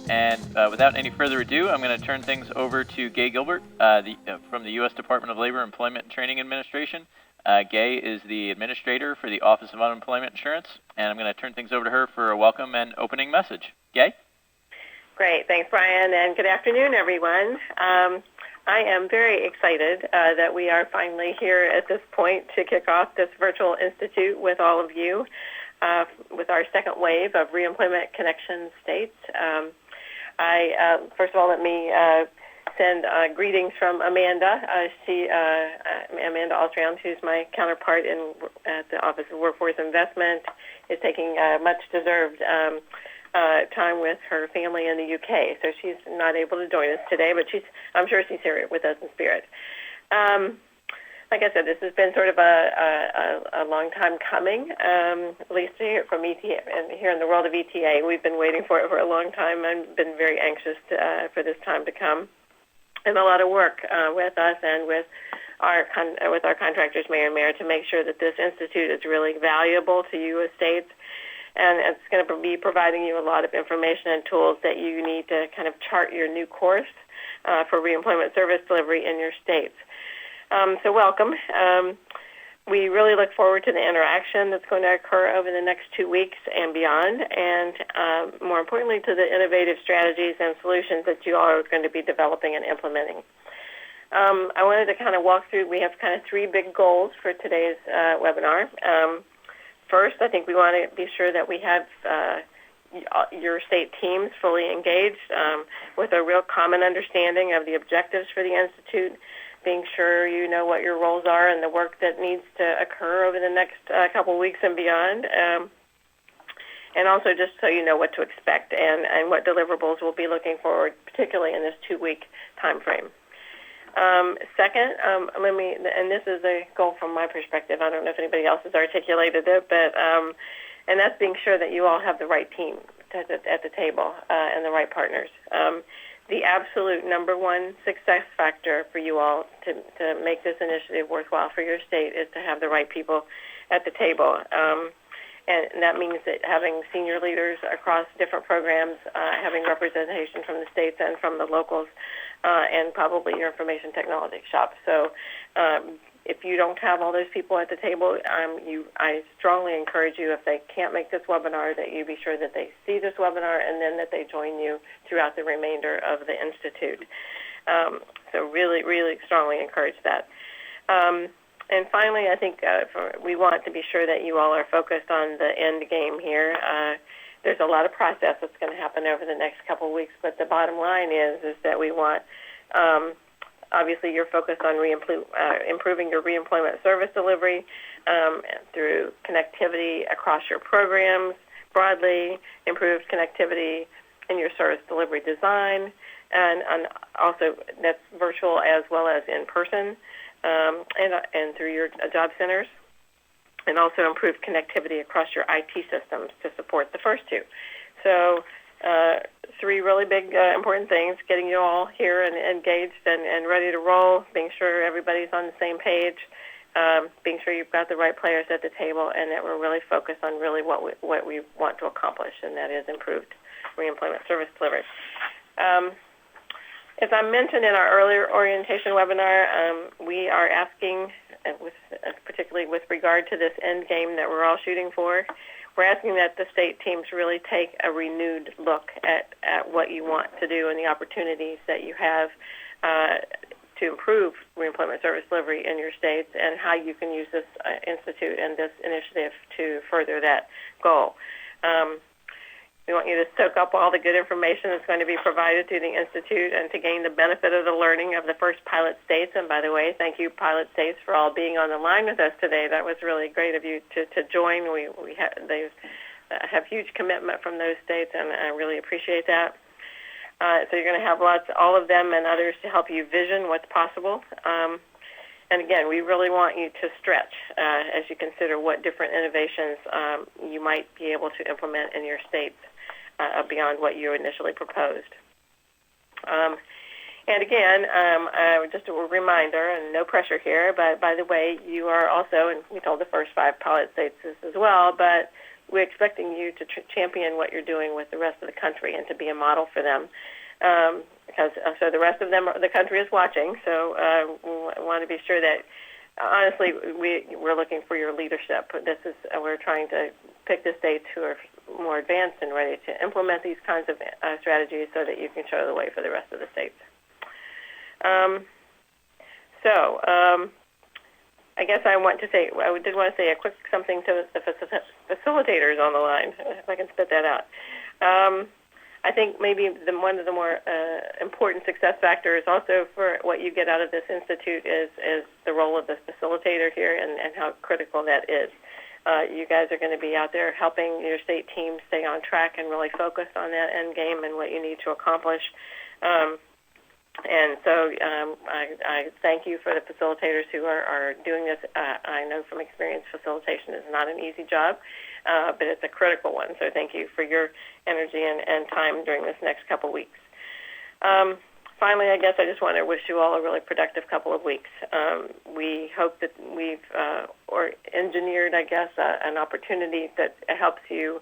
And without any further ado, I'm going to turn things over to Gay Gilbert from the U.S. Department of Labor, Employment and Training Administration. Gay is the administrator for the Office of Unemployment Insurance, and I'm going to turn things over to her for a welcome and opening message. Gay? Great. Thanks, Brian, and good afternoon, everyone. I am very excited that we are finally here at this point to kick off this virtual institute with all of you with our second wave of Reemployment Connection States. First of all, let me send greetings from Amanda. Amanda Alstrian, who's my counterpart at the Office of Workforce Investment, is taking much-deserved time with her family in the UK, so she's not able to join us today, but I'm sure she's here with us in spirit. Like I said, this has been sort of a long time coming, at least here from ETA, and here in the world of ETA. We've been waiting for it for a long time and been very anxious for this time to come. And a lot of work with us and with our contractors, mayor and mayor, to make sure that this institute is really valuable to you as states. And it's going to be providing you a lot of information and tools that you need to kind of chart your new course for reemployment service delivery in your states. So welcome. We really look forward to the interaction that's going to occur over the next 2 weeks and beyond, and more importantly, to the innovative strategies and solutions that you all are going to be developing and implementing. I wanted to kind of walk through, we have kind of 3 big goals for today's webinar. First, I think we want to be sure that we have your state teams fully engaged with a real common understanding of the objectives for the Institute, being sure you know what your roles are and the work that needs to occur over the next couple of weeks and beyond, and also just so you know what to expect and what deliverables we'll be looking forward, particularly in this 2-week time frame. Second, and this is a goal from my perspective. I don't know if anybody else has articulated it, but and that's being sure that you all have the right team at the table and the right partners. The absolute number one success factor for you all to make this initiative worthwhile for your state is to have the right people at the table. And that means that having senior leaders across different programs, having representation from the states and from the locals, and probably your information technology shop. So if you don't have all those people at the table, I strongly encourage you, if they can't make this webinar, that you be sure that they see this webinar and then that they join you throughout the remainder of the Institute. So really, really strongly encourage that. And finally, I think we want to be sure that you all are focused on the end game here. There's a lot of process that's going to happen over the next couple of weeks, but the bottom line is that we want, obviously, you're focused on improving your reemployment service delivery through connectivity across your programs broadly, improved connectivity in your service delivery design, and also that's virtual as well as in person, and through your job centers, and also improved connectivity across your IT systems to support the first 2. So 3 really big important things: getting you all here and engaged and ready to roll, being sure everybody's on the same page, being sure you've got the right players at the table, and that we're really focused on really what we want to accomplish, and that is improved reemployment service delivery. As I mentioned in our earlier orientation webinar, we are asking, particularly with regard to this end game that we're all shooting for, we're asking that the state teams really take a renewed look at what you want to do and the opportunities that you have to improve reemployment service delivery in your states, and how you can use this institute and this initiative to further that goal. We want you to soak up all the good information that's going to be provided through the Institute and to gain the benefit of the learning of the first pilot states. And by the way, thank you, pilot states, for all being on the line with us today. That was really great of you to join. They have huge commitment from those states, and I really appreciate that. So you're going to have all of them and others to help you vision what's possible. And again, we really want you to stretch as you consider what different innovations you might be able to implement in your states beyond what you initially proposed. And again, just a reminder, and no pressure here, but by the way, you are also, and we told the first 5 pilot states this as well, but we're expecting you to champion what you're doing with the rest of the country and to be a model for them. Because so the rest of the country is watching. So we want to be sure that, honestly, we're looking for your leadership. We're trying to pick the states who are more advanced and ready to implement these kinds of strategies so that you can show the way for the rest of the states. I guess I did want to say a quick something to the facilitators on the line, if I can spit that out. I think maybe one of the more important success factors also for what you get out of this institute is the role of the facilitator here and how critical that is. You guys are going to be out there helping your state team stay on track and really focused on that end game and what you need to accomplish. And so I thank you for the facilitators who are doing this. I know from experience facilitation is not an easy job, but it's a critical one. So thank you for your energy and time during this next couple weeks. Finally, I guess I just want to wish you all a really productive couple of weeks. We hope that we've engineered, I guess, an opportunity that helps you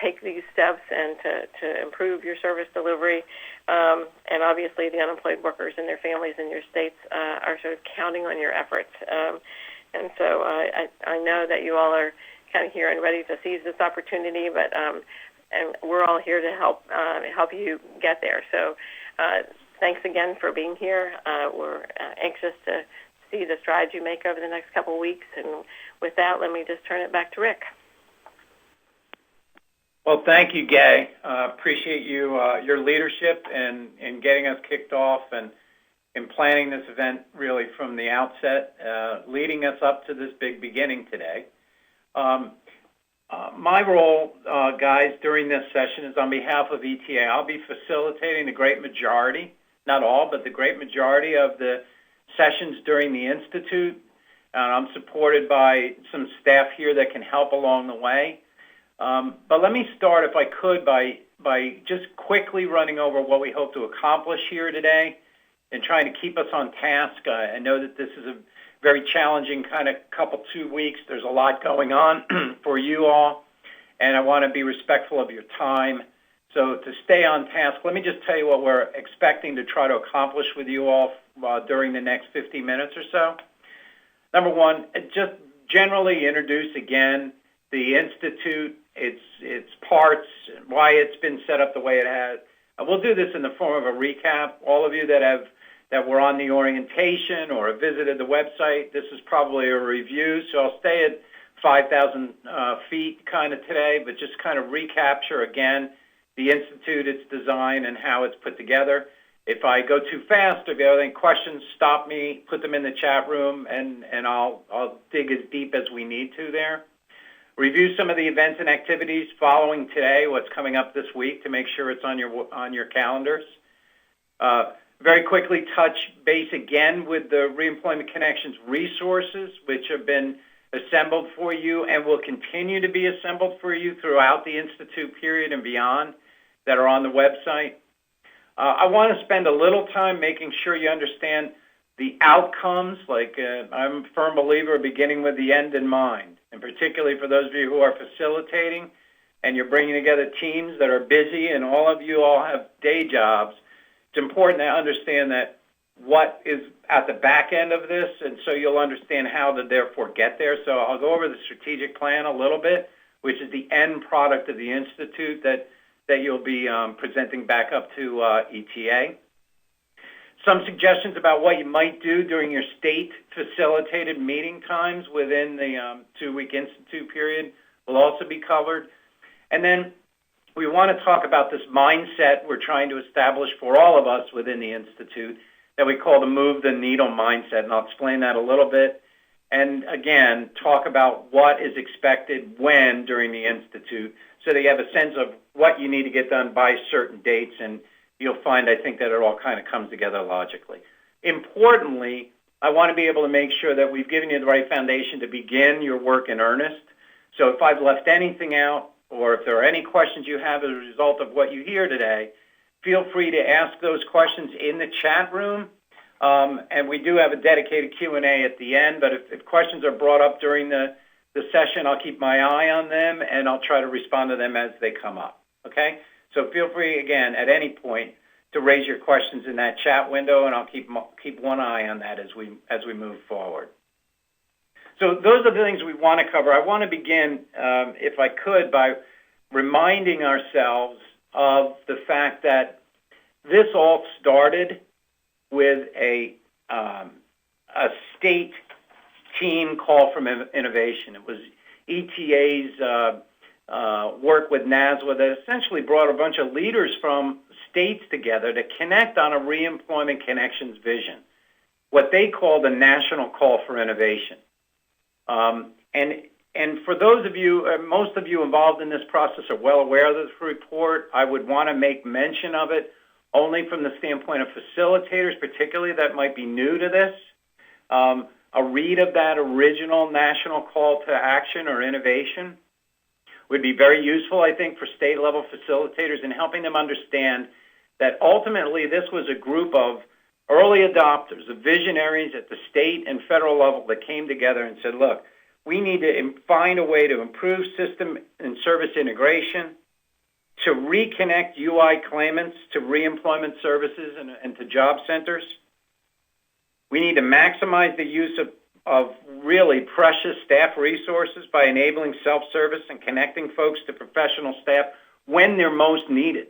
take these steps and to improve your service delivery. And obviously the unemployed workers and their families in your states are sort of counting on your efforts. And so I know that you all are kind of here and ready to seize this opportunity, but and we're all here to help you get there. So thanks again for being here. We're anxious to see the strides you make over the next couple of weeks. And with that, let me just turn it back to Rick. Well, thank you, Gay. Appreciate your leadership and getting us kicked off and planning this event really from the outset, leading us up to this big beginning today. My role, guys, during this session is on behalf of ETA. I'll be facilitating the great majority, not all, but the great majority of the sessions during the Institute. I'm supported by some staff here that can help along the way. But let me start, if I could, by just quickly running over what we hope to accomplish here today and trying to keep us on task. I know that this is a very challenging kind of 2 weeks. There's a lot going on for you all, and I want to be respectful of your time. So to stay on task, let me just tell you what we're expecting to try to accomplish with you all during the next 50 minutes or so. Number one, just generally introduce again the Institute, its parts, why it's been set up the way it has. We'll do this in the form of a recap. All of you that were on the orientation or have visited the website, this is probably a review, so I'll stay at 5,000 feet kind of today, but just kind of recapture again the Institute, its design, and how it's put together. If I go too fast, if you have any questions, stop me, put them in the chat room, and I'll dig as deep as we need to there. Review some of the events and activities following today, what's coming up this week, to make sure it's on your calendars. Very quickly touch base again with the Reemployment Connections resources, which have been assembled for you and will continue to be assembled for you throughout the Institute period and beyond, that are on the website. I want to spend a little time making sure you understand the outcomes. I'm a firm believer of beginning with the end in mind, and particularly for those of you who are facilitating and you're bringing together teams that are busy and all of you all have day jobs. It's important to understand that what is at the back end of this, and so you'll understand how to therefore get there. So I'll go over the strategic plan a little bit, which is the end product of the Institute that you'll be presenting back up to ETA. Some suggestions about what you might do during your state-facilitated meeting times within the 2-week Institute period will also be covered. And then we want to talk about this mindset we're trying to establish for all of us within the Institute that we call the move the needle mindset, and I'll explain that a little bit. And again, talk about what is expected when during the Institute so that you have a sense of what you need to get done by certain dates, and you'll find, I think, that it all kind of comes together logically. Importantly, I want to be able to make sure that we've given you the right foundation to begin your work in earnest. So if I've left anything out, or if there are any questions you have as a result of what you hear today, feel free to ask those questions in the chat room. And we do have a dedicated Q&A at the end, but if questions are brought up during the the session, I'll keep my eye on them, and I'll try to respond to them as they come up, okay? So feel free, again, at any point to raise your questions in that chat window, and I'll keep one eye on that as we move forward. So those are the things we want to cover. I want to begin, if I could, by reminding ourselves of the fact that this all started with a state team call from innovation. It was ETA's work with NASWA that essentially brought a bunch of leaders from states together to connect on a Reemployment Connections vision, what they call the National Call for Innovation. And for those of you, most of you involved in this process are well aware of this report. I would want to make mention of it only from the standpoint of facilitators, particularly that might be new to this. A read of that original national call to action or innovation would be very useful, I think, for state-level facilitators in helping them understand that ultimately this was a group of early adopters, of visionaries at the state and federal level that came together and said, look, we need to find a way to improve system and service integration, to reconnect UI claimants to reemployment services and to job centers. We need to maximize the use of really precious staff resources by enabling self-service and connecting folks to professional staff when they're most needed.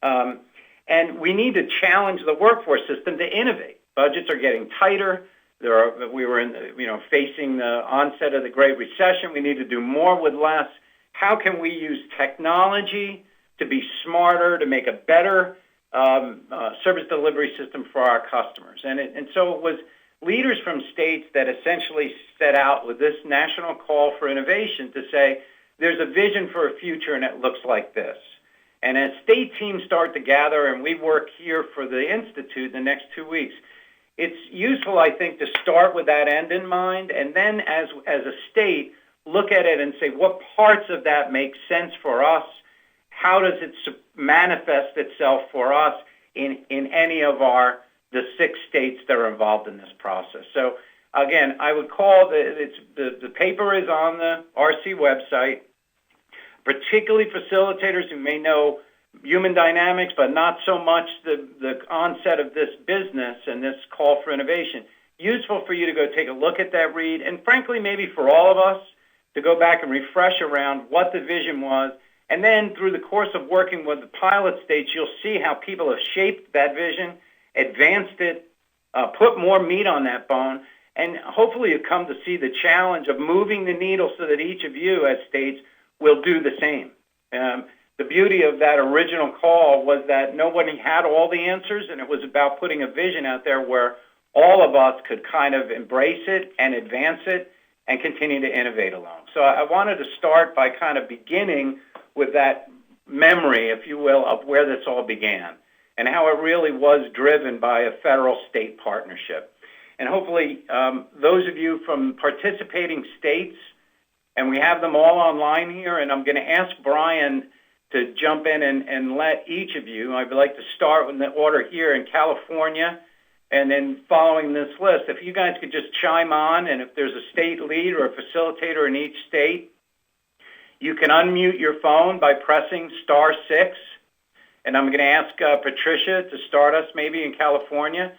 And we need to challenge the workforce system to innovate. Budgets are getting tighter. We were facing the onset of the Great Recession. We need to do more with less. How can we use technology to be smarter, to make a better service delivery system for our customers? And so it was leaders from states that essentially set out with this national call for innovation to say, there's a vision for a future and it looks like this. And as state teams start to gather, and we work here for the Institute the next 2 weeks, it's useful, I think, to start with that end in mind, and then as a state, look at it and say, what parts of that make sense for us? How does it manifest itself for us in any of the 6 states that are involved in this process? So again, I would call the paper is on the RC website, particularly facilitators who may know human dynamics, but not so much the onset of this business and this call for innovation. Useful for you to go take a look at that read, and frankly, maybe for all of us to go back and refresh around what the vision was. And then through the course of working with the pilot states, you'll see how people have shaped that vision, advanced it, put more meat on that bone, and hopefully you'll come to see the challenge of moving the needle so that each of you as states will do the same. The beauty of that original call was that nobody had all the answers, and it was about putting a vision out there where all of us could kind of embrace it and advance it and continue to innovate along. So I wanted to start by kind of beginning with that memory, if you will, of where this all began and how it really was driven by a federal-state partnership. And hopefully those of you from participating states, and we have them all online here, and I'm going to ask Brian to jump in and let each of you, I'd like to start in the order here in California, and then following this list, if you guys could just chime on, and if there's a state lead or a facilitator in each state, you can unmute your phone by pressing *6, and I'm going to ask Patricia to start us maybe in California,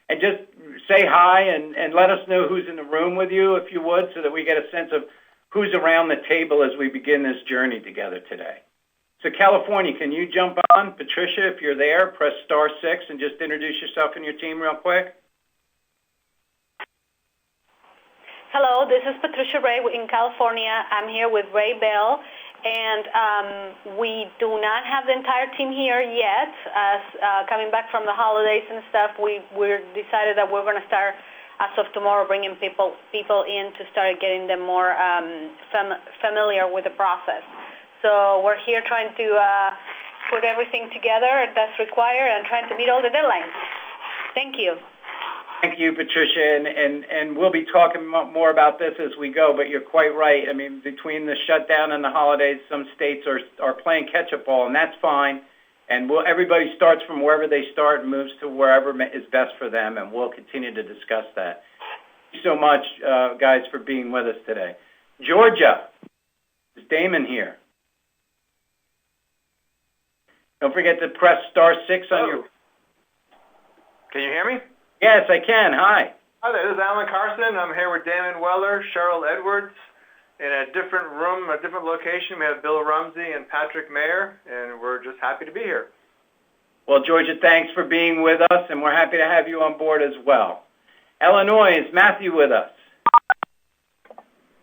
and just say hi and let us know who's in the room with you, if you would, so that we get a sense of who's around the table as we begin this journey together today. So California, can you jump on? Patricia, if you're there, press *6 and just introduce yourself and your team real quick. Hello, this is Patricia Ray in California. I'm here with Ray Bell, and we do not have the entire team here yet. As coming back from the holidays and stuff, we're decided that we're going to start as of tomorrow bringing people in to start getting them more familiar with the process. So we're here trying to put everything together that's required and trying to meet all the deadlines. Thank you. Thank you, Patricia, and we'll be talking more about this as we go, but you're quite right. I mean, between the shutdown and the holidays, some states are playing catch-up ball, and that's fine. And everybody starts from wherever they start and moves to wherever is best for them, and we'll continue to discuss that. Thank you so much, guys, for being with us today. Georgia, is Damon here? Don't forget to press *6 on your... Can you hear me? Yes, I can. Hi. Hi there, this is Alan Carson. I'm here with Damon Weller, Cheryl Edwards. In a different room, a different location, we have Bill Rumsey and Patrick Mayer, and we're just happy to be here. Well, Georgia, thanks for being with us, and we're happy to have you on board as well. Illinois, is Matthew with us?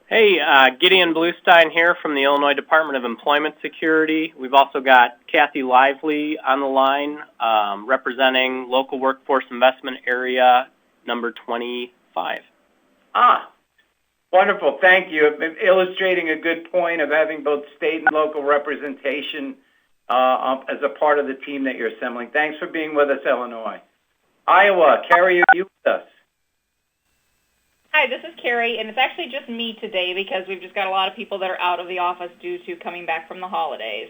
Hey, Gideon Bluestein here from the Illinois Department of Employment Security. We've also got Kathy Lively on the line, representing local workforce investment area number 25. Wonderful. Thank you. Illustrating a good point of having both state and local representation as a part of the team that you're assembling. Thanks for being with us, Illinois. Iowa, Carrie, are you with us? Hi, this is Carrie, and it's actually just me today because we've just got a lot of people that are out of the office due to coming back from the holidays.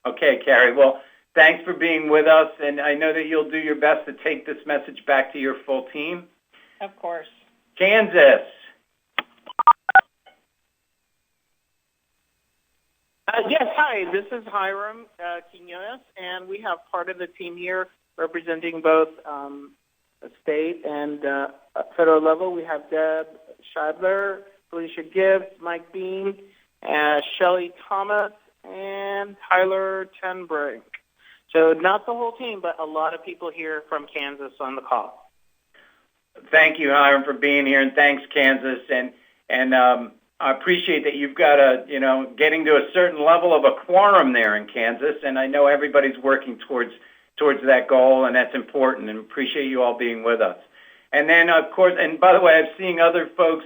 Okay, Carrie. Well, thanks for being with us, and I know that you'll do your best to take this message back to your full team. Of course. Kansas. Yes, hi, this is Hiram Quinones, and we have part of the team here representing both state and federal level. We have Deb Scheibler, Felicia Gibbs, Mike Bean, Shelly Thomas, and Tyler Tenbrink. So not the whole team, but a lot of people here from Kansas on the call. Thank you, Hiram, for being here, and thanks, Kansas. And I appreciate that you've got getting to a certain level of a quorum there in Kansas, and I know everybody's working towards that goal, and that's important, and appreciate you all being with us. And then, of course, and by the way, I'm seeing other folks,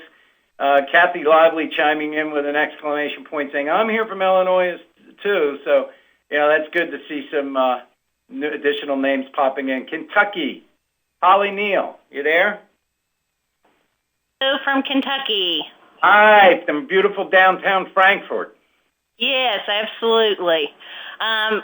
Kathy Lively chiming in with an exclamation point saying, I'm here from Illinois too, so, that's good to see some additional names popping in. Kentucky, Holly Neal, you there? Hello from Kentucky. Hi, from beautiful downtown Frankfort. Yes, absolutely.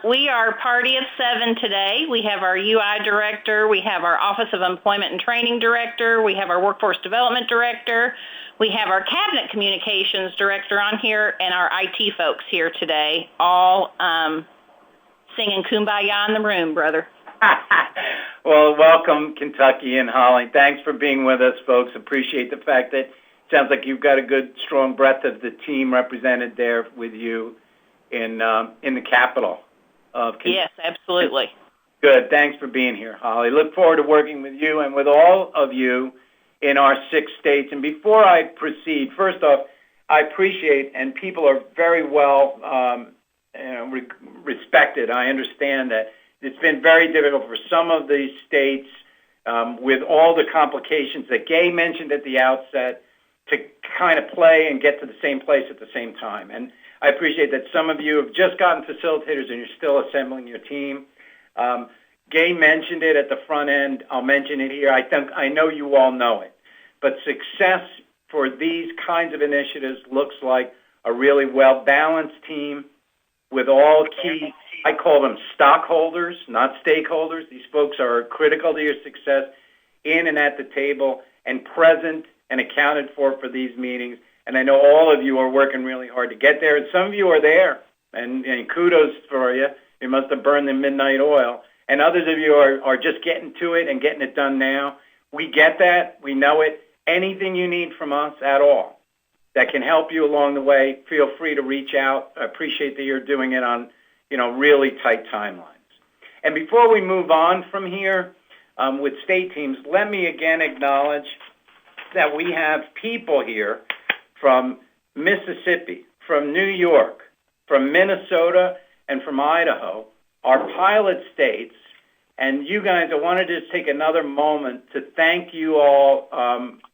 We are a party of 7 today. We have our UI director, we have our Office of Employment and Training director, we have our Workforce Development director, we have our Cabinet Communications director on here, and our IT folks here today, all singing Kumbaya in the room, brother. Well, welcome, Kentucky and Holly. Thanks for being with us, folks. Appreciate the fact that it sounds like you've got a good, strong breadth of the team represented there with you in the capital of Kentucky. Yes, absolutely. Good. Thanks for being here, Holly. Look forward to working with you and with all of you in our 6 states. And before I proceed, first off, I appreciate, and people are very well respected. I understand that it's been very difficult for some of these states with all the complications that Gay mentioned at the outset to kind of play and get to the same place at the same time. And I appreciate that some of you have just gotten facilitators and you're still assembling your team. Gay mentioned it at the front end. I'll mention it here. I know you all know it. But success for these kinds of initiatives looks like a really well-balanced team with all key, I call them stockholders, not stakeholders. These folks are critical to your success in and at the table and present and accounted for these meetings. And I know all of you are working really hard to get there. And some of you are there, and kudos for you. You must have burned the midnight oil. And others of you are just getting to it and getting it done now. We get that. We know it. Anything you need from us at all that can help you along the way, feel free to reach out. I appreciate that you're doing it on, really tight timelines. And before we move on from here with state teams, let me again acknowledge that we have people here from Mississippi, from New York, from Minnesota, and from Idaho, our pilot states. And you guys, I wanted to just take another moment to thank you all.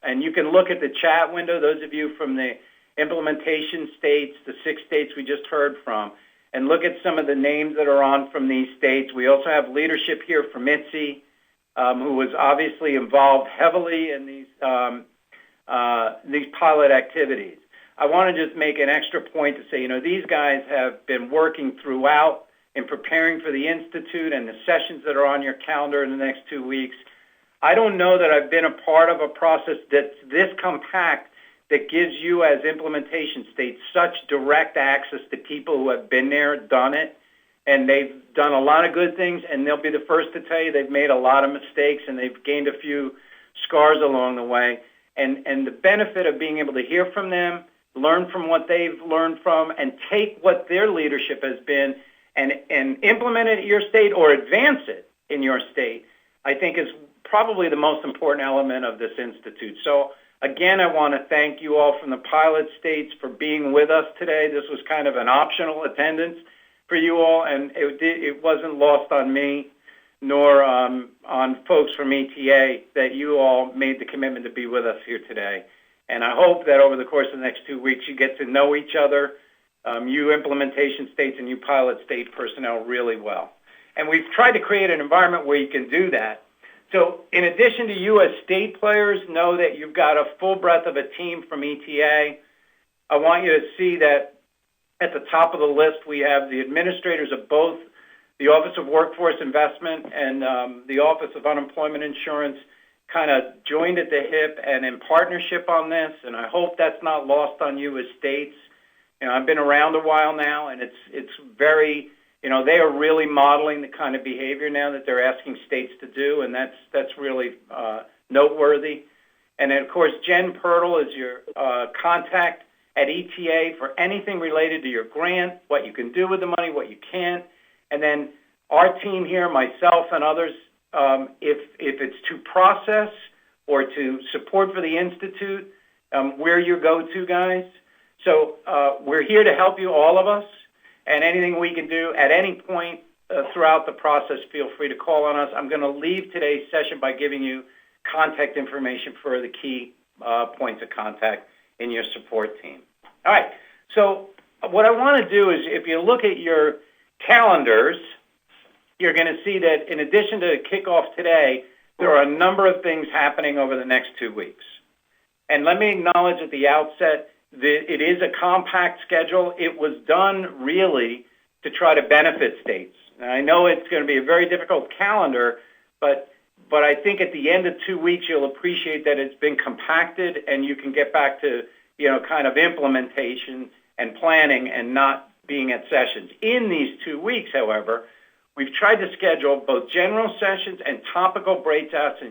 And you can look at the chat window, those of you from the implementation states, the 6 states we just heard from, and look at some of the names that are on from these states. We also have leadership here from ITSE, who was obviously involved heavily in these pilot activities. I want to just make an extra point to say, these guys have been working throughout in preparing for the Institute and the sessions that are on your calendar in the next 2 weeks. I don't know that I've been a part of a process that's this compact that gives you as implementation states such direct access to people who have been there, done it, and they've done a lot of good things, and they'll be the first to tell you they've made a lot of mistakes and they've gained a few scars along the way. And the benefit of being able to hear from them, learn from what they've learned from, and take what their leadership has been and implement it at your state or advance it in your state, I think is probably the most important element of this institute. So again, I want to thank you all from the pilot states for being with us today. This was kind of an optional attendance for you all, and it wasn't lost on me nor on folks from ETA that you all made the commitment to be with us here today. And I hope that over the course of the next 2 weeks you get to know each other, you implementation states and you pilot state personnel really well. And we've tried to create an environment where you can do that. So in addition to you as state players, know that you've got a full breadth of a team from ETA. I want you to see that at the top of the list we have the administrators of both the Office of Workforce Investment and the Office of Unemployment Insurance kind of joined at the hip and in partnership on this, and I hope that's not lost on you as states. You know, I've been around a while now, and it's very, you know, they are really modeling the kind of behavior now that they're asking states to do, and that's really noteworthy. And then, of course, Jen Pirtle is your contact at ETA for anything related to your grant, what you can do with the money, what you can't. And then our team here, myself and others, if it's to process or to support for the Institute, we're your go-to guys. So we're here to help you, all of us, and anything we can do at any point throughout the process, feel free to call on us. I'm going to leave today's session by giving you contact information for the key points of contact in your support team. All right, so what I want to do is if you look at your calendars, you're going to see that in addition to kickoff today, there are a number of things happening over the next 2 weeks. And let me acknowledge at the outset that it is a compact schedule. It was done really to try to benefit states. And I know it's going to be a very difficult calendar, but I think at the end of 2 weeks, you'll appreciate that it's been compacted and you can get back to, you know, kind of implementation and planning and not being at sessions. In these 2 weeks, however, we've tried to schedule both general sessions and topical breakouts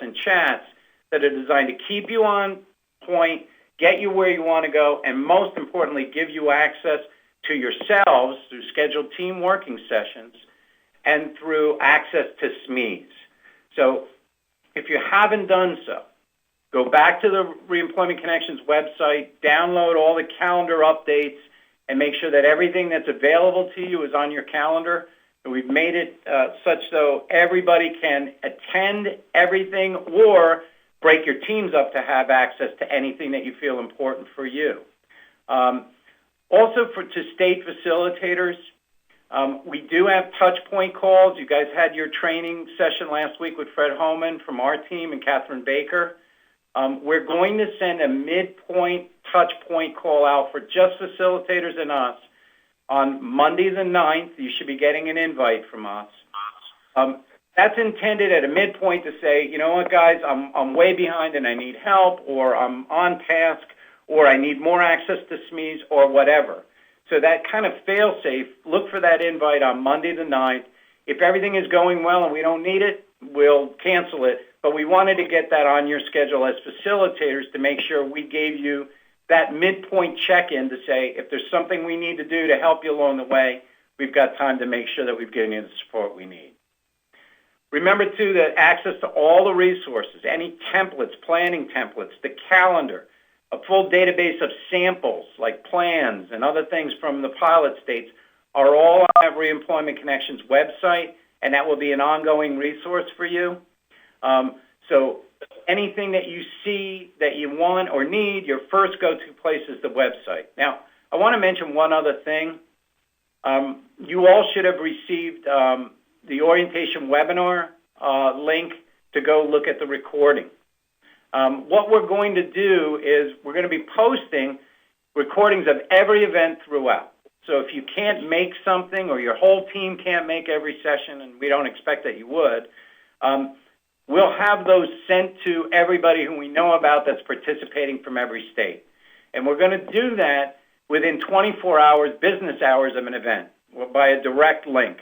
and chats that are designed to keep you on point, get you where you want to go, and most importantly, give you access to yourselves through scheduled team working sessions and through access to SMEs. So if you haven't done so, go back to the Reemployment Connections website, download all the calendar updates, and make sure that everything that's available to you is on your calendar. And we've made it such so everybody can attend everything or break your teams up to have access to anything that you feel important for you. Also, to state facilitators, we do have touch point calls. You guys had your training session last week with Fred Homan from our team and Catherine Baker. We're going to send a midpoint touch point call out for just facilitators and us on Monday the 9th. You should be getting an invite from us. That's intended at a midpoint to say, you know what, guys, I'm way behind and I need help, or I'm on task, or I need more access to SMEs, or whatever. So that kind of fail-safe, look for that invite on Monday the 9th. If everything is going well and we don't need it, we'll cancel it. But we wanted to get that on your schedule as facilitators to make sure we gave you that midpoint check-in to say, if there's something we need to do to help you along the way, we've got time to make sure that we've given you the support we need. Remember, too, that access to all the resources, any templates, planning templates, the calendar, a full database of samples like plans and other things from the pilot states are all on our Reemployment Connections website, and that will be an ongoing resource for you. So anything that you see that you want or need, your first go-to place is the website. Now, I want to mention one other thing. You all should have received the orientation webinar link to go look at the recording. What we're going to do is we're going to be posting recordings of every event throughout. So if you can't make something or your whole team can't make every session, and we don't expect that you would, we'll have those sent to everybody who we know about that's participating from every state. And we're going to do that within 24 hours, business hours of an event, by a direct link.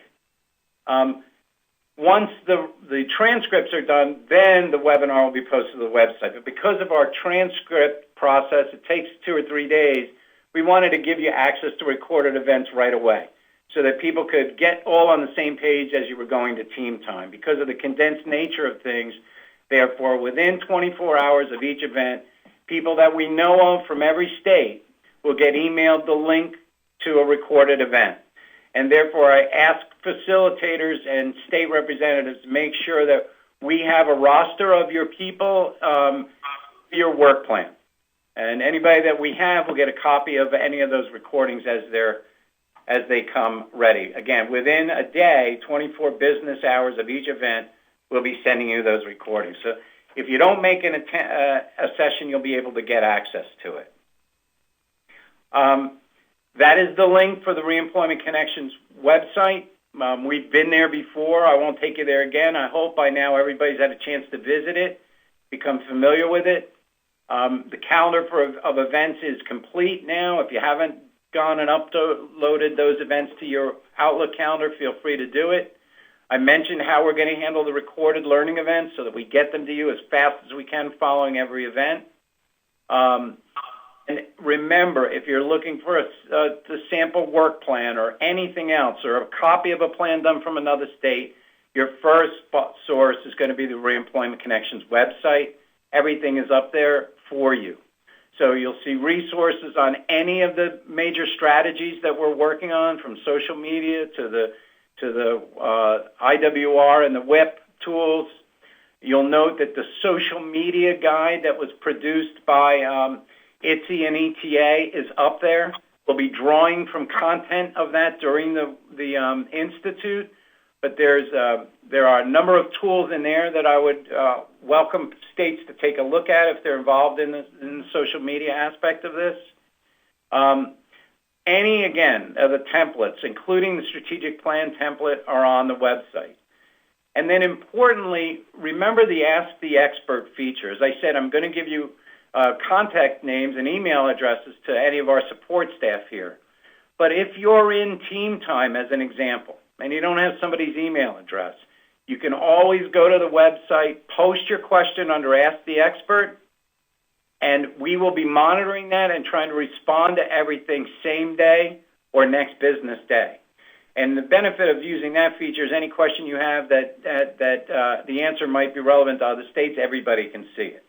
Once the transcripts are done, then the webinar will be posted to the website. But because of our transcript process, it takes 2 or 3 days, we wanted to give you access to recorded events right away so that people could get all on the same page as you were going to team time. Because of the condensed nature of things, therefore, within 24 hours of each event, people that we know of from every state will get emailed the link to a recorded event. And therefore, I ask facilitators and state representatives to make sure that we have a roster of your people, your work plan. And anybody that we have will get a copy of any of those recordings as they come ready. Again, within a day, 24 business hours of each event, we'll be sending you those recordings. So if you don't make a session, you'll be able to get access to it. That is the link for the Reemployment Connections website. We've been there before. I won't take you there again. I hope by now everybody's had a chance to visit it, become familiar with it. The calendar of events is complete now. If you haven't gone and uploaded those events to your Outlook calendar, feel free to do it. I mentioned how we're going to handle the recorded learning events so that we get them to you as fast as we can following every event. And remember, if you're looking for the sample work plan or anything else or a copy of a plan done from another state, your first source is going to be the Reemployment Connections website. Everything is up there for you. So you'll see resources on any of the major strategies that we're working on, from social media to the IWR and the WIP tools. You'll note that the social media guide that was produced by ITSE and ETA is up there. We'll be drawing from content of that during the Institute, but there are a number of tools in there that I would welcome states to take a look at if they're involved in the social media aspect of this. Any, again, of the templates, including the strategic plan template, are on the website. And then importantly, remember the Ask the Expert feature. As I said, I'm going to give you contact names and email addresses to any of our support staff here. But if you're in team time, as an example, and you don't have somebody's email address, you can always go to the website, post your question under Ask the Expert, and we will be monitoring that and trying to respond to everything same day or next business day. And the benefit of using that feature is any question you have that the answer might be relevant to other states, everybody can see it.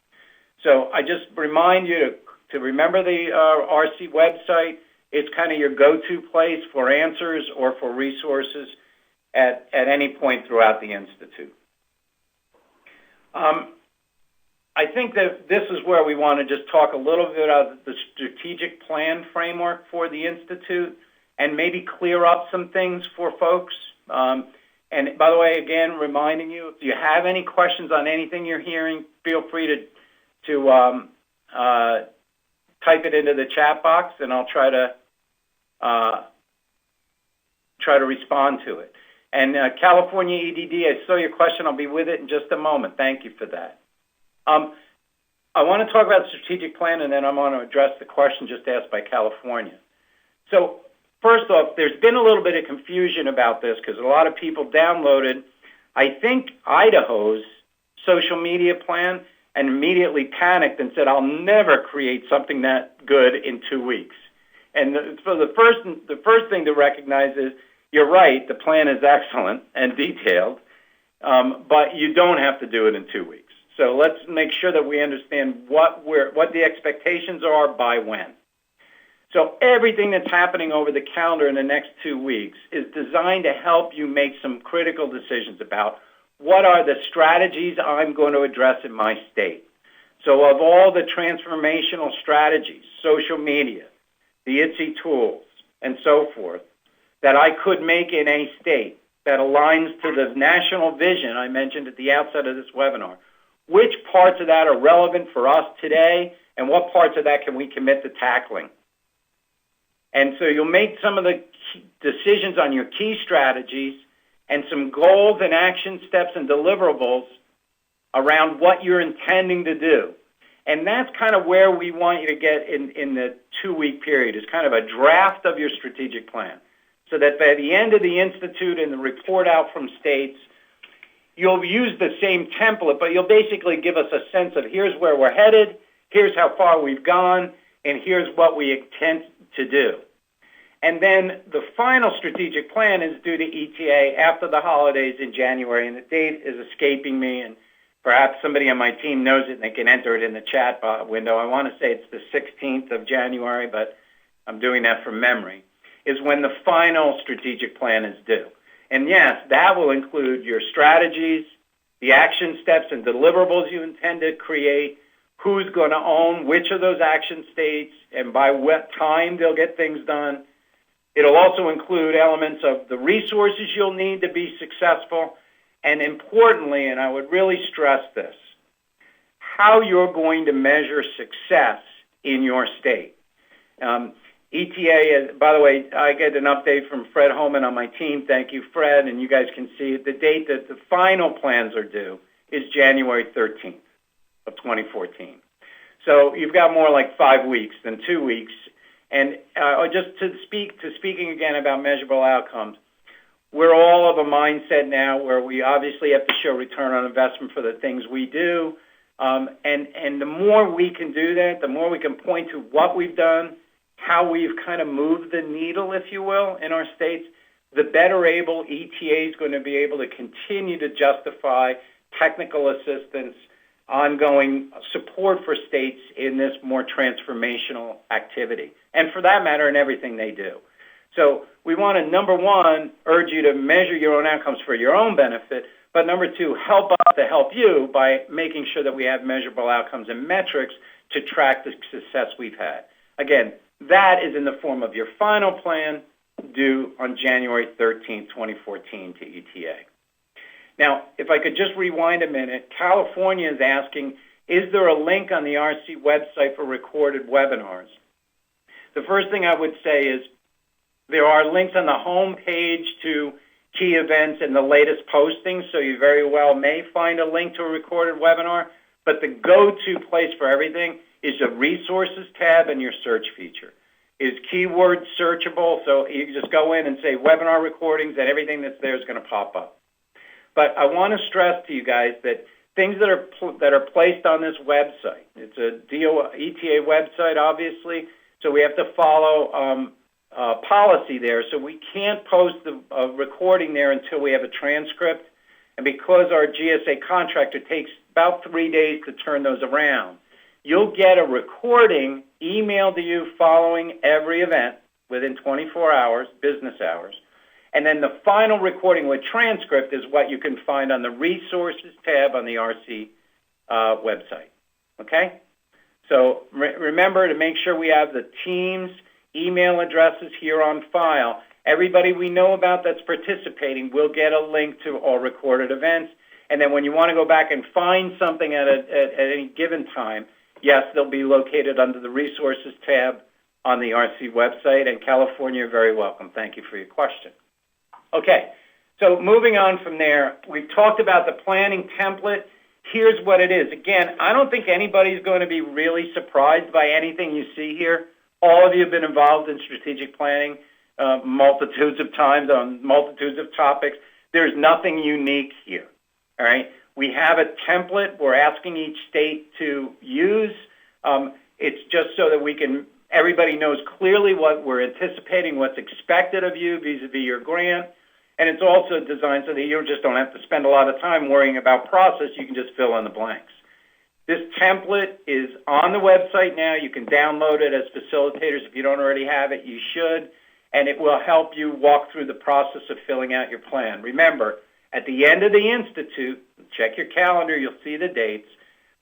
So I just remind you to remember the RC website. It's kind of your go-to place for answers or for resources at any point throughout the Institute. I think that this is where we want to just talk a little bit about the strategic plan framework for the Institute and maybe clear up some things for folks. And by the way, again, reminding you, if you have any questions on anything you're hearing, feel free to type it into the chat box, and I'll try to respond to it. And California EDD, I saw your question. I'll be with it in just a moment. Thank you for that. I want to talk about the strategic plan, and then I'm going to address the question just asked by California. So first off, there's been a little bit of confusion about this because a lot of people downloaded, I think, Idaho's social media plan and immediately panicked and said, I'll never create something that good in 2 weeks. And so the first thing to recognize is, you're right, the plan is excellent and detailed, but you don't have to do it in 2 weeks. So let's make sure that we understand what the expectations are by when. So everything that's happening over the calendar in the next 2 weeks is designed to help you make some critical decisions about what are the strategies I'm going to address in my state. So of all the transformational strategies, social media, the ITSE tools, and so forth, that I could make in a state that aligns to the national vision I mentioned at the outset of this webinar, which parts of that are relevant for us today, and what parts of that can we commit to tackling? And so you'll make some of the decisions on your key strategies and some goals and action steps and deliverables around what you're intending to do. And that's kind of where we want you to get in the 2-week period, is kind of a draft of your strategic plan, so that by the end of the Institute and the report out from states, you'll use the same template, but you'll basically give us a sense of here's where we're headed, here's how far we've gone, and here's what we intend to do. And then the final strategic plan is due to ETA after the holidays in January, and the date is escaping me, and perhaps somebody on my team knows it and they can enter it in the chat window. I want to say it's the 16th of January, but I'm doing that from memory, is when the final strategic plan is due. And yes, that will include your strategies, the action steps and deliverables you intend to create, who's going to own which of those action states, and by what time they'll get things done. It'll also include elements of the resources you'll need to be successful, and importantly, and I would really stress this, how you're going to measure success in your state. ETA, by the way, I get an update from Fred Holman on my team. Thank you, Fred, and you guys can see the date that the final plans are due is January 13th of 2014. So you've got more like 5 weeks than 2 weeks. And just speaking again about measurable outcomes, we're all of a mindset now where we obviously have to show return on investment for the things we do. And the more we can do that, the more we can point to what we've done, how we've kind of moved the needle, if you will, in our states, the better able ETA is going to be able to continue to justify technical assistance, ongoing support for states in this more transformational activity, and for that matter, in everything they do. So we want to, number one, urge you to measure your own outcomes for your own benefit, but number two, help us to help you by making sure that we have measurable outcomes and metrics to track the success we've had. Again, that is in the form of your final plan due on January 13th, 2014 to ETA. Now, if I could just rewind a minute, California is asking, is there a link on the RC website for recorded webinars? The first thing I would say is there are links on the home page to key events and the latest postings, so you very well may find a link to a recorded webinar, but the go-to place for everything is the resources tab in your search feature. Is keyword searchable, so you just go in and say webinar recordings and everything that's there is going to pop up. But I want to stress to you guys that things that are placed on this website, it's a ETA website obviously, so we have to follow policy there, so we can't post the recording there until we have a transcript, and because our GSA contractor takes about 3 days to turn those around, you'll get a recording emailed to you following every event within 24 hours, business hours. And then the final recording with transcript is what you can find on the resources tab on the RC website. Okay? So remember to make sure we have the team's email addresses here on file. Everybody we know about that's participating will get a link to all recorded events. And then when you want to go back and find something at any given time, yes, they'll be located under the Resources tab on the RC website, and California, you're very welcome. Thank you for your question. Okay, so moving on from there, we've talked about the planning template. Here's what it is. Again, I don't think anybody's going to be really surprised by anything you see here. All of you have been involved in strategic planning multitudes of times on multitudes of topics. There's nothing unique here, all right? We have a template we're asking each state to use. It's just so that everybody knows clearly what we're anticipating, what's expected of you vis-a-vis your grant. And it's also designed so that you just don't have to spend a lot of time worrying about process. You can just fill in the blanks. This template is on the website now. You can download it as facilitators. If you don't already have it, you should. And it will help you walk through the process of filling out your plan. Remember, at the end of the Institute, check your calendar, you'll see the dates.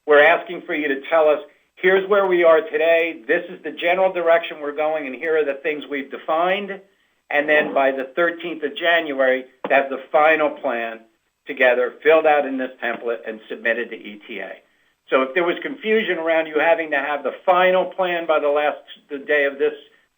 We're asking for you to tell us, here's where we are today, this is the general direction we're going, and here are the things we've defined. And then by the 13th of January, to have the final plan together, filled out in this template, and submitted to ETA. So if there was confusion around you having to have the final plan by the day of this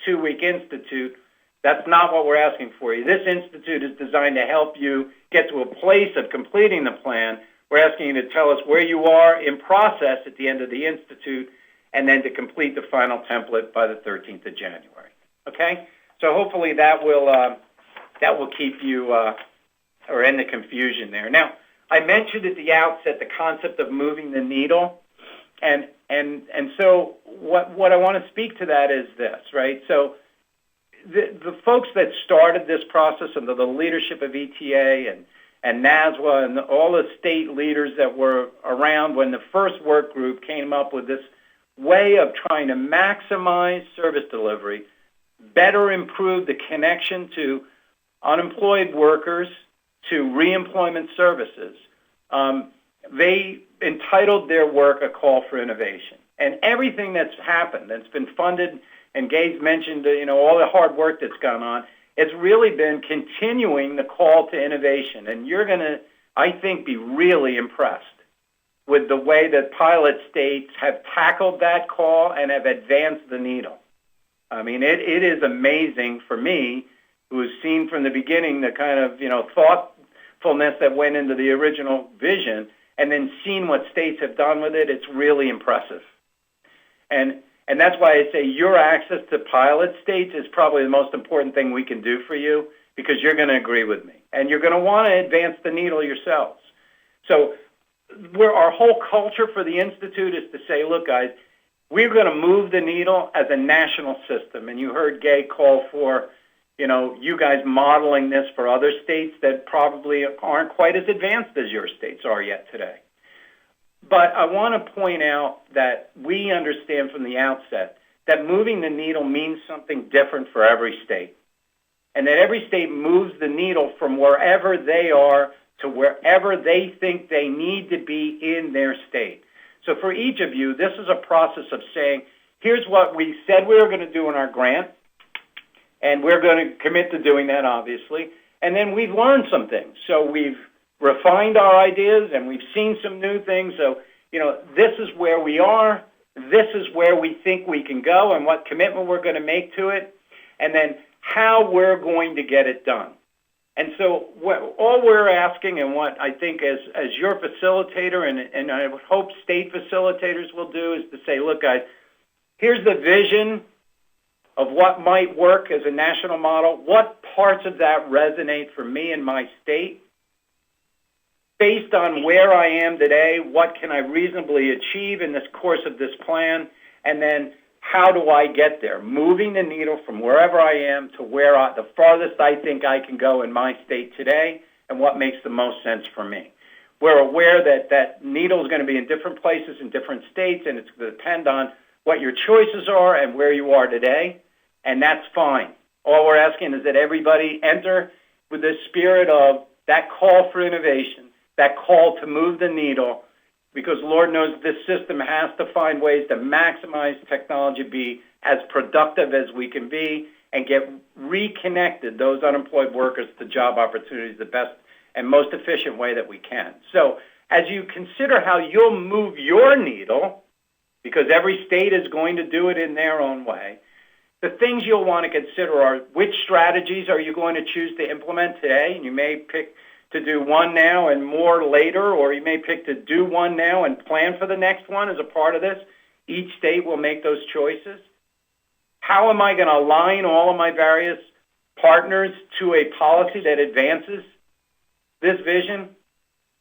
2-week Institute, that's not what we're asking for you. This Institute is designed to help you get to a place of completing the plan we're asking you to tell us where you are in process at the end of the Institute, and then to complete the final template by the 13th of January. Okay? So hopefully that will keep you or end the confusion there. Now, I mentioned at the outset the concept of moving the needle, and so what I want to speak to that is this, right? So the folks that started this process under the leadership of ETA and NASWA and all the state leaders that were around when the first work group came up with this way of trying to maximize service delivery, better improve the connection to unemployed workers to reemployment services, they entitled their work A Call for Innovation. And everything that's happened, that's been funded, and Gay's mentioned all the hard work that's gone on, it's really been continuing the call to innovation. And you're going to, I think, be really impressed with the way that pilot states have tackled that call and have advanced the needle. I mean, it is amazing for me, who has seen from the beginning the kind of, thoughtfulness that went into the original vision, and then seen what states have done with it. It's really impressive. And that's why I say your access to pilot states is probably the most important thing we can do for you, because you're going to agree with me. And you're going to want to advance the needle yourselves. So our whole culture for the Institute is to say, look, guys, we're going to move the needle as a national system. And you heard Gay call for, you guys modeling this for other states that probably aren't quite as advanced as your states are yet today. But I want to point out that we understand from the outset that moving the needle means something different for every state, and that every state moves the needle from wherever they are to wherever they think they need to be in their state. So for each of you, this is a process of saying, here's what we said we were going to do in our grant, and we're going to commit to doing that, obviously, and then we've learned some things. So we've refined our ideas, and we've seen some new things. So, this is where we are. This is where we think we can go and what commitment we're going to make to it, and then how we're going to get it done. And so all we're asking, and what I think as your facilitator, and I would hope state facilitators will do, is to say, look, guys, here's the vision of what might work as a national model. What parts of that resonate for me and my state? Based on where I am today, what can I reasonably achieve in this course of this plan? And then how do I get there? Moving the needle from wherever I am to the farthest I think I can go in my state today, and what makes the most sense for me. We're aware that needle is going to be in different places in different states, and it's going to depend on what your choices are and where you are today, and that's fine. All we're asking is that everybody enter with the spirit of that call for innovation, that call to move the needle, because Lord knows this system has to find ways to maximize technology, be as productive as we can be, and get reconnected, those unemployed workers, to job opportunities the best and most efficient way that we can. So as you consider how you'll move your needle, because every state is going to do it in their own way, the things you'll want to consider are which strategies are you going to choose to implement today, and you may pick to do one now and more later, or you may pick to do one now and plan for the next one as a part of this. Each state will make those choices. How am I going to align all of my various partners to a policy that advances this vision?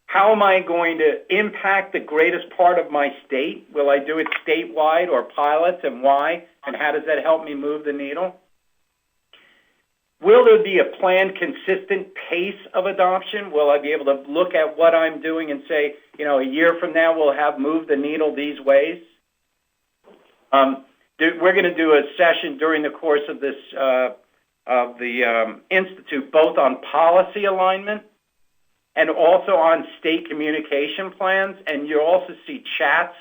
How am I going to impact the greatest part of my state? Will I do it statewide or pilots, and why? And how does that help me move the needle? Will there be a planned, consistent pace of adoption? Will I be able to look at what I'm doing and say, a year from now we'll have moved the needle these ways? We're going to do a session during the course of this Institute, both on policy alignment and also on state communication plans. And you'll also see chats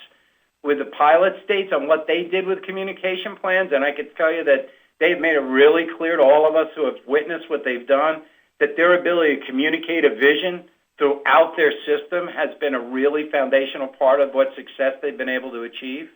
with the pilot states on what they did with communication plans. And I could tell you that they've made it really clear to all of us who have witnessed what they've done that their ability to communicate a vision throughout their system has been a really foundational part of what success they've been able to achieve.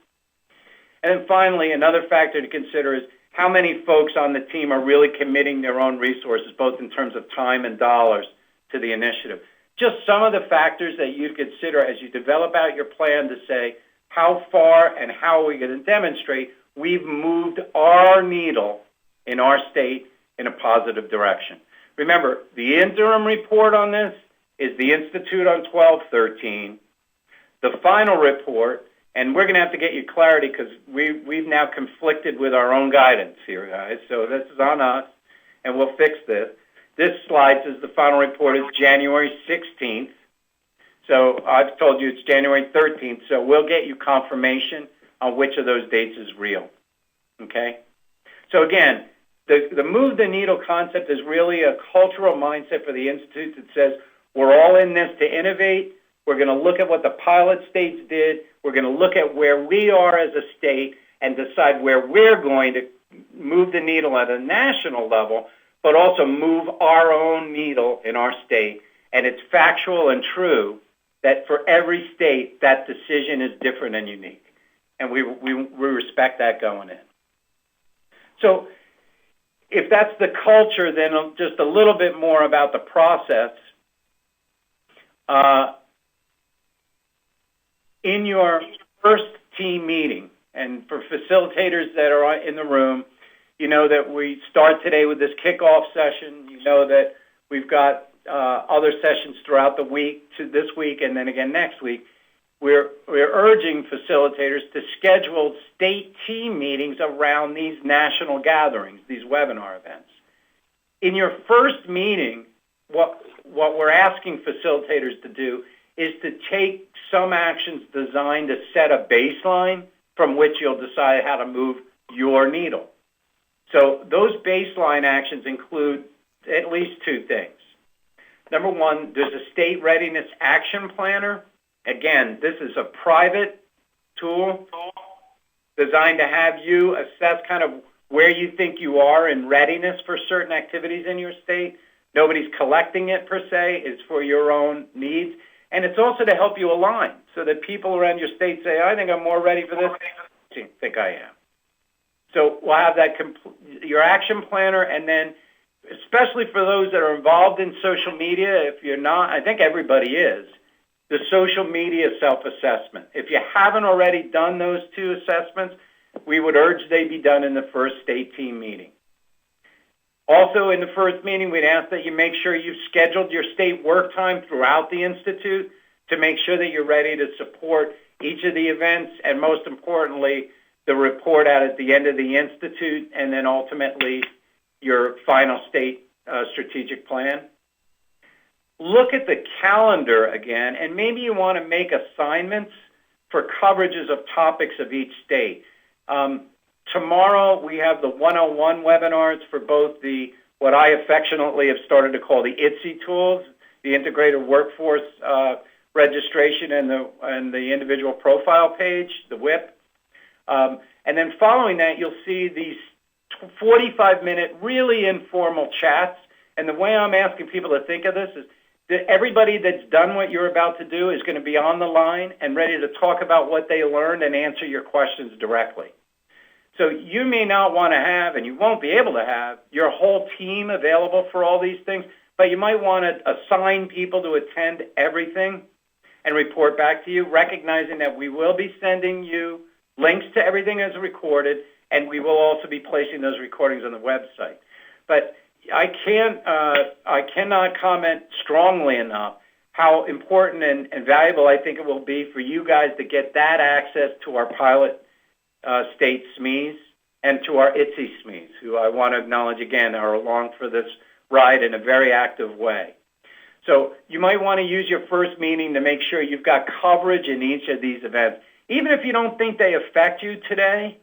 And then finally, another factor to consider is how many folks on the team are really committing their own resources, both in terms of time and dollars, to the initiative. just some of the factors that you consider as you develop out your plan to say how far and how are we going to demonstrate we've moved our needle in our state in a positive direction. Remember, the interim report on this is the Institute on 12/13. The final report, and we're going to have to get you clarity because we've now conflicted with our own guidance here, guys. So this is on us, and we'll fix this. This slide says the final report is January 16th. So I've told you it's January 13th, so we'll get you confirmation on which of those dates is real. Okay? So again, the move the needle concept is really a cultural mindset for the Institute that says we're all in this to innovate. We're going to look at what the pilot states did. We're going to look at where we are as a state and decide where we're going to move the needle at a national level, but also move our own needle in our state. And it's factual and true that for every state, that decision is different and unique. And we respect that going in. So if that's the culture, then just a little bit more about the process. In your first team meeting, and for facilitators that are in the room, you know that we start today with this kickoff session. You know that we've got other sessions throughout the week, to this week and then again next week. We're urging facilitators to schedule state team meetings around these national gatherings, these webinar events. In your first meeting, what we're asking facilitators to do is to take some actions designed to set a baseline from which you'll decide how to move your needle. So those baseline actions include at least two things. Number one, there's a state readiness action planner. Again, this is a private tool designed to have you assess kind of where you think you are in readiness for certain activities in your state. Nobody's collecting it per se. It's for your own needs. And it's also to help you align so that people around your state say, I think I'm more ready for this than I think I am. So we'll have that your action planner, and then especially for those that are involved in social media, if you're not, I think everybody is, the social media self-assessment. If you haven't already done those two assessments, we would urge they be done in the first state team meeting. Also, in the first meeting, we'd ask that you make sure you've scheduled your state work time throughout the Institute to make sure that you're ready to support each of the events, and most importantly, the report out at the end of the Institute, and then ultimately your final state strategic plan. Look at the calendar again, and maybe you want to make assignments for coverages of topics of each state. Tomorrow we have the 101 webinars for both the, what I affectionately have started to call the ITSE tools, the Integrated Workforce Registration and the individual profile page, the WIP. And then following that, you'll see these 45-minute, really informal chats. And the way I'm asking people to think of this is that everybody that's done what you're about to do is going to be on the line and ready to talk about what they learned and answer your questions directly. So you may not want to have, and you won't be able to have, your whole team available for all these things, but you might want to assign people to attend everything and report back to you, recognizing that we will be sending you links to everything as recorded, and we will also be placing those recordings on the website. But I cannot comment strongly enough how important and valuable I think it will be for you guys to get that access to our pilot state SMEs and to our ITSE SMEs, who I want to acknowledge again are along for this ride in a very active way. So you might want to use your first meeting to make sure you've got coverage in each of these events. Even if you don't think they affect you today,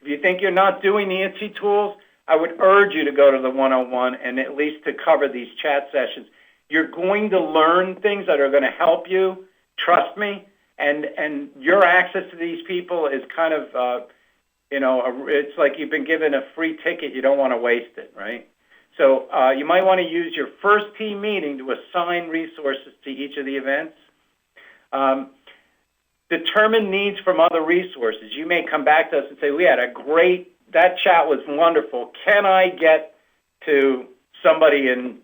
if you think you're not doing the ITSE tools, I would urge you to go to the 101 and at least to cover these chat sessions. You're going to learn things that are going to help you, trust me, and your access to these people is kind of, it's like you've been given a free ticket. You don't want to waste it, right? So you might want to use your first team meeting to assign resources to each of the events. Determine needs from other resources. You may come back to us and say, we had that chat was wonderful. Can I get to somebody in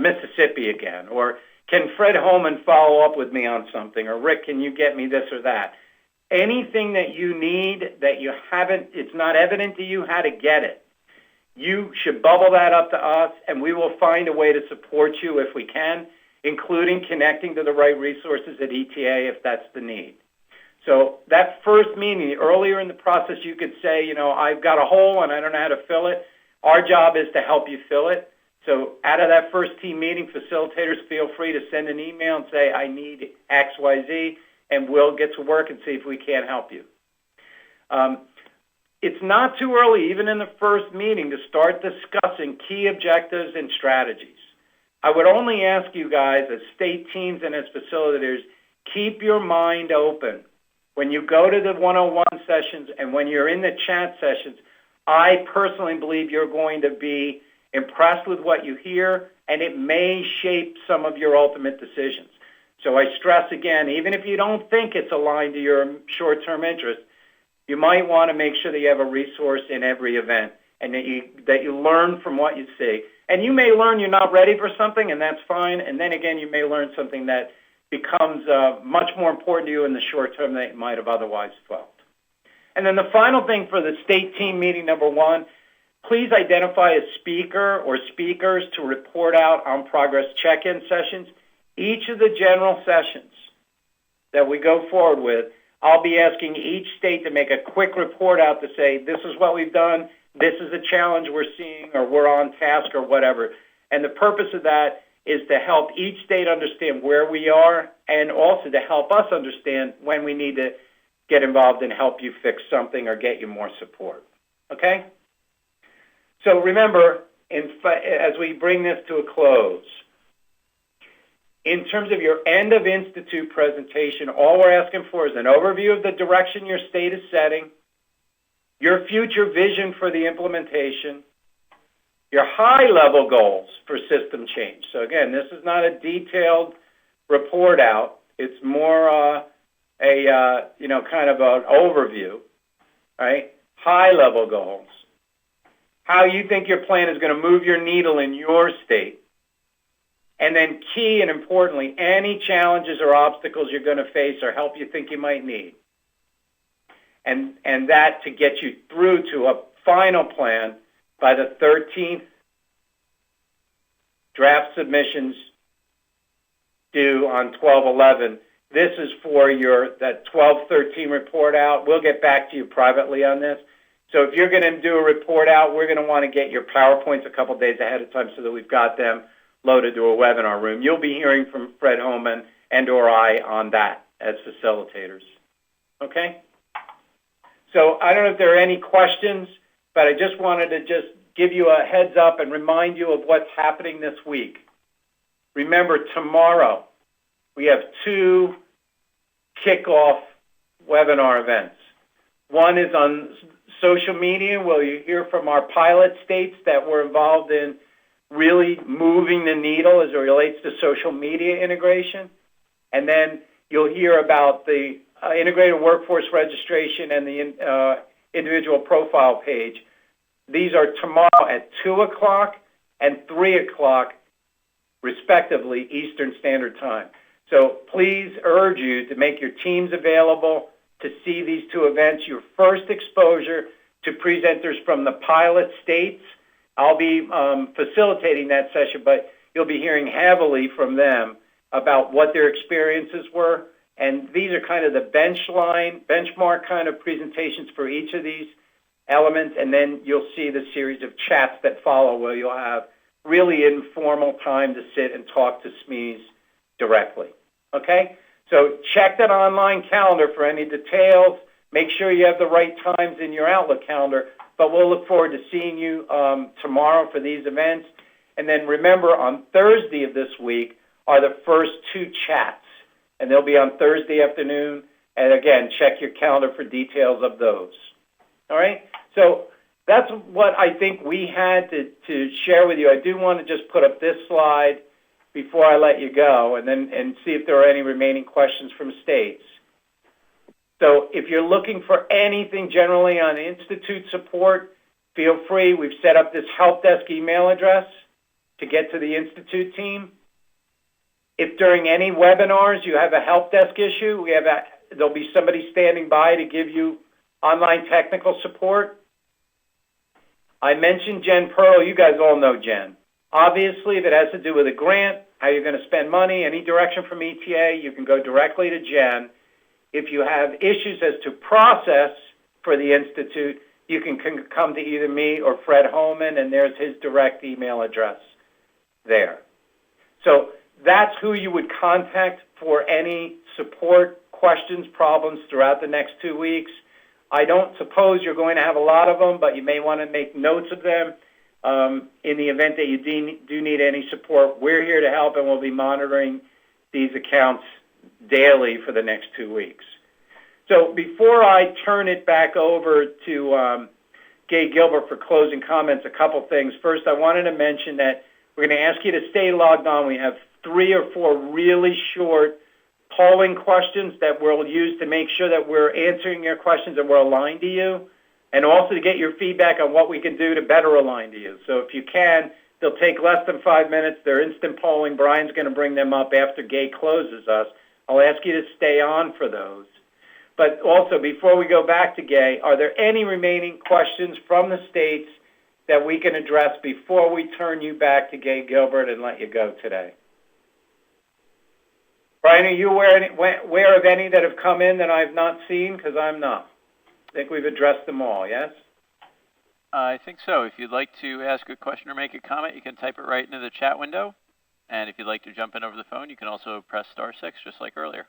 Mississippi again? Or can Fred Holman follow up with me on something? Or Rick, can you get me this or that? Anything that you need that you haven't, it's not evident to you how to get it, you should bubble that up to us, and we will find a way to support you if we can, including connecting to the right resources at ETA if that's the need. So that first meeting, earlier in the process, you could say, you know, I've got a hole and I don't know how to fill it. Our job is to help you fill it. So out of that first team meeting, facilitators feel free to send an email and say, I need X, Y, Z, and we'll get to work and see if we can't help you. It's not too early, even in the first meeting, to start discussing key objectives and strategies. I would only ask you guys as state teams and as facilitators, keep your mind open. When you go to the 101 sessions and when you're in the chat sessions, I personally believe you're going to be impressed with what you hear, and it may shape some of your ultimate decisions. So I stress again, even if you don't think it's aligned to your short-term interest, you might want to make sure that you have a resource in every event and that you learn from what you see. And you may learn you're not ready for something, and that's fine. And then again, you may learn something that becomes much more important to you in the short term than you might have otherwise felt. And then the final thing for the state team meeting number 1, please identify a speaker or speakers to report out on progress check-in sessions. Each of the general sessions that we go forward with, I'll be asking each state to make a quick report out to say, this is what we've done, this is a challenge we're seeing, or we're on task, or whatever. And the purpose of that is to help each state understand where we are, and also to help us understand when we need to get involved and help you fix something or get you more support. Okay? So remember, as we bring this to a close, in terms of your end of institute presentation, all we're asking for is an overview of the direction your state is setting, your future vision for the implementation, your high-level goals for system change. So again, this is not a detailed report out. It's more kind of an overview, right? High-level goals. How you think your plan is going to move your needle in your state. And then key and importantly, any challenges or obstacles you're going to face or help you think you might need. And that to get you through to a final plan by the 13th, draft submissions due on 12/11. This is for that 12/13 report out. We'll get back to you privately on this. So if you're going to do a report out, we're going to want to get your PowerPoints a couple days ahead of time so that we've got them loaded to a webinar room. You'll be hearing from Fred Holman and or I on that as facilitators. Okay? So I don't know if there are any questions, but I just wanted to just give you a heads up and remind you of what's happening this week. Remember, tomorrow we have 2 kickoff webinar events. One is on social media, where you hear from our pilot states that were involved in really moving the needle as it relates to social media integration. And then you'll hear about the integrated workforce registration and the individual profile page. These are tomorrow at 2 o'clock and 3 o'clock, respectively, Eastern Standard Time. So please urge you to make your teams available to see these 2 events, your first exposure to presenters from the pilot states. I'll be facilitating that session, but you'll be hearing heavily from them about what their experiences were. And these are kind of the benchmark kind of presentations for each of these elements. And then you'll see the series of chats that follow where you'll have really informal time to sit and talk to SMEs directly. Okay? So check that online calendar for any details. Make sure you have the right times in your Outlook calendar. But we'll look forward to seeing you tomorrow for these events. And then remember, on Thursday of this week are the first 2 chats. And they'll be on Thursday afternoon. And again, check your calendar for details of those. All right? So that's what I think we had to share with you. I do want to just put up this slide before I let you go and see if there are any remaining questions from states. So if you're looking for anything generally on Institute support, feel free. We've set up this help desk email address to get to the Institute team. If during any webinars you have a help desk issue, there'll be somebody standing by to give you online technical support. I mentioned Jen Pearl. You guys all know Jen. Obviously, if it has to do with a grant, how you're going to spend money, any direction from ETA, you can go directly to Jen. If you have issues as to process for the Institute, you can come to either me or Fred Holman, and there's his direct email address there. So that's who you would contact for any support, questions, problems throughout the next 2 weeks. I don't suppose you're going to have a lot of them, but you may want to make notes of them. In the event that you do need any support, we're here to help, and we'll be monitoring these accounts daily for the next 2 weeks. So before I turn it back over to Gay Gilbert for closing comments, a couple things. First, I wanted to mention that we're going to ask you to stay logged on. We have 3 or 4 really short polling questions that we'll use to make sure that we're answering your questions and we're aligned to you, and also to get your feedback on what we can do to better align to you. So if you can, they'll take less than 5 minutes. They're instant polling. Brian's going to bring them up after Gay closes us. I'll ask you to stay on for those. But also, before we go back to Gay, are there any remaining questions from the states that we can address before we turn you back to Gay Gilbert and let you go today? Brian, are you aware of any that have come in that I've not seen? Because I'm not. I think we've addressed them all, yes? I think so. If you'd like to ask a question or make a comment, you can type it right into the chat window. And if you'd like to jump in over the phone, you can also press *6, just like earlier.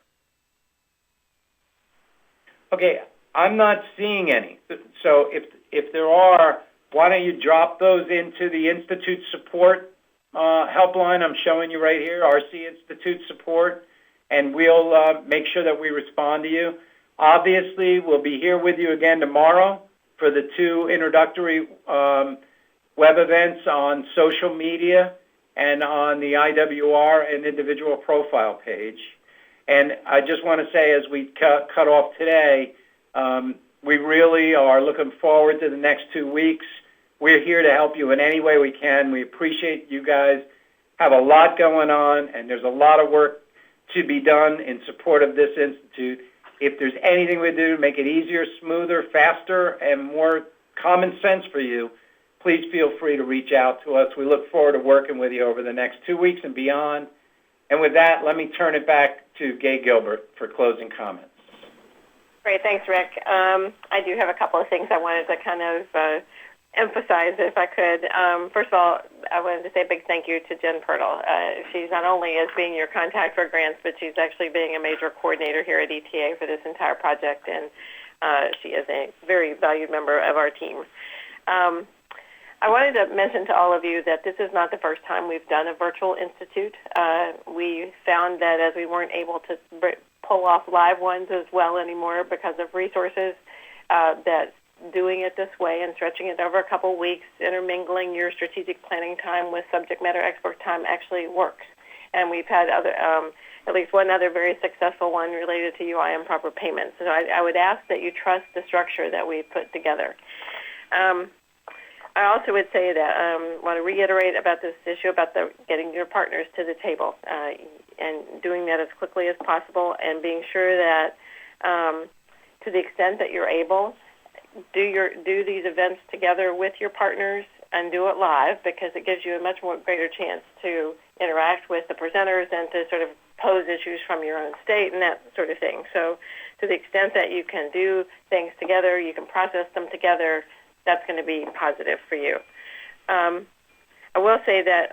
Okay, I'm not seeing any. So if there are, why don't you drop those into the Institute support helpline I'm showing you right here, RC Institute support, and we'll make sure that we respond to you. Obviously, we'll be here with you again tomorrow for the 2 introductory web events on social media and on the IWR and individual profile page. And I just want to say, as we cut off today, we really are looking forward to the next 2 weeks. We're here to help you in any way we can. We appreciate you guys have a lot going on, and there's a lot of work to be done in support of this institute. If there's anything we do to make it easier, smoother, faster, and more common sense for you, please feel free to reach out to us. We look forward to working with you over the next 2 weeks and beyond. And with that, let me turn it back to Gay Gilbert for closing comments. Great. Thanks, Rick. I do have a couple of things I wanted to kind of emphasize, if I could. First of all, I wanted to say a big thank you to Jen Pearl. She's not only as being your contact for grants, but she's actually being a major coordinator here at ETA for this entire project, and she is a very valued member of our team. I wanted to mention to all of you that this is not the first time we've done a virtual institute. We found that as we weren't able to pull off live ones as well anymore because of resources, that doing it this way and stretching it over a couple weeks, intermingling your strategic planning time with subject matter expert time actually works. And we've had at least one other very successful one related to UI and proper payments. So I would ask that you trust the structure that we've put together. I also would say that I want to reiterate about this issue about getting your partners to the table and doing that as quickly as possible, and being sure that to the extent that you're able, do these events together with your partners and do it live, because it gives you a much more greater chance to interact with the presenters and to sort of pose issues from your own state and that sort of thing. So to the extent that you can do things together, you can process them together, that's going to be positive for you. I will say that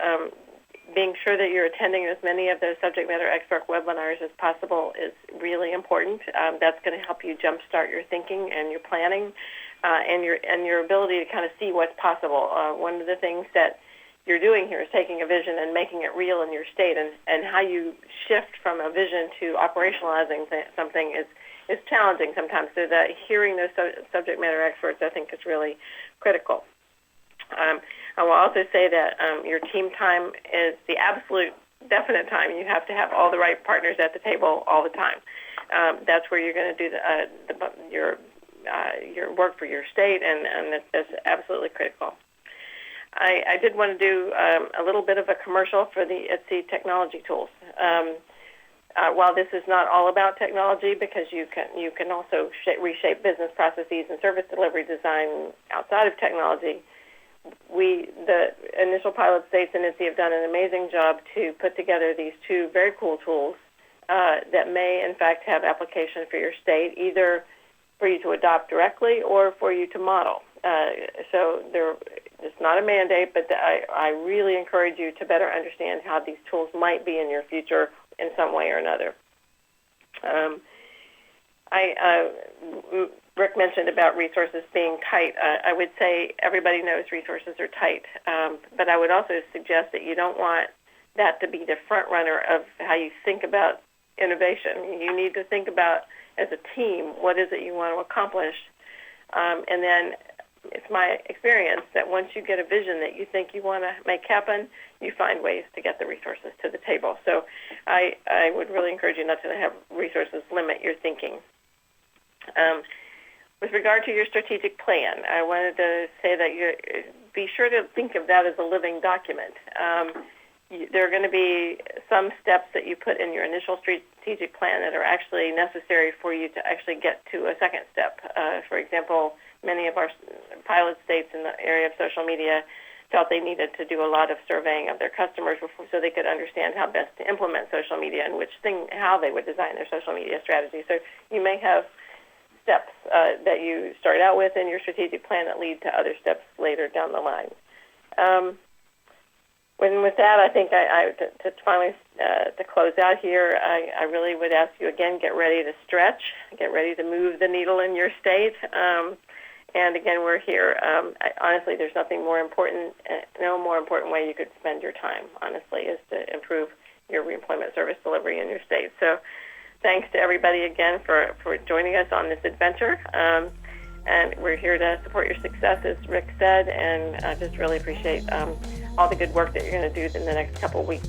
being sure that you're attending as many of those subject matter expert webinars as possible is really important. That's going to help you jumpstart your thinking and your planning and your ability to kind of see what's possible. One of the things that you're doing here is taking a vision and making it real in your state, and how you shift from a vision to operationalizing something is challenging sometimes. So that hearing those subject matter experts, I think, is really critical. I will also say that your team time is the absolute definite time. You have to have all the right partners at the table all the time. That's where you're going to do your work for your state, and that's absolutely critical. I did want to do a little bit of a commercial for the ITSE technology tools. While this is not all about technology, because you can also reshape business processes and service delivery design outside of technology, the initial pilot states in ITSE have done an amazing job to put together these two very cool tools that may, in fact, have application for your state, either for you to adopt directly or for you to model. So it's not a mandate, but I really encourage you to better understand how these tools might be in your future in some way or another. Rick mentioned about resources being tight. I would say everybody knows resources are tight, but I would also suggest that you don't want that to be the front runner of how you think about innovation. You need to think about, as a team, what is it you want to accomplish, and then it's my experience that once you get a vision that you think you want to make happen, you find ways to get the resources to the table. So I would really encourage you not to have resources limit your thinking. With regard to your strategic plan, I wanted to say that be sure to think of that as a living document. There are going to be some steps that you put in your initial strategic plan that are actually necessary for you to actually get to a second step. For example, many of our pilot states in the area of social media felt they needed to do a lot of surveying of their customers so they could understand how best to implement social media and how they would design their social media strategy. So you may have steps that you start out with in your strategic plan that lead to other steps later down the line. With that, I think to finally to close out here, I really would ask you again, get ready to stretch, get ready to move the needle in your state. And again, we're here. Honestly, there's nothing more important, no more important way you could spend your time, honestly, is to improve your reemployment service delivery in your state. So thanks to everybody again for joining us on this adventure. And we're here to support your success, as Rick said, and I just really appreciate all the good work that you're going to do in the next couple of weeks.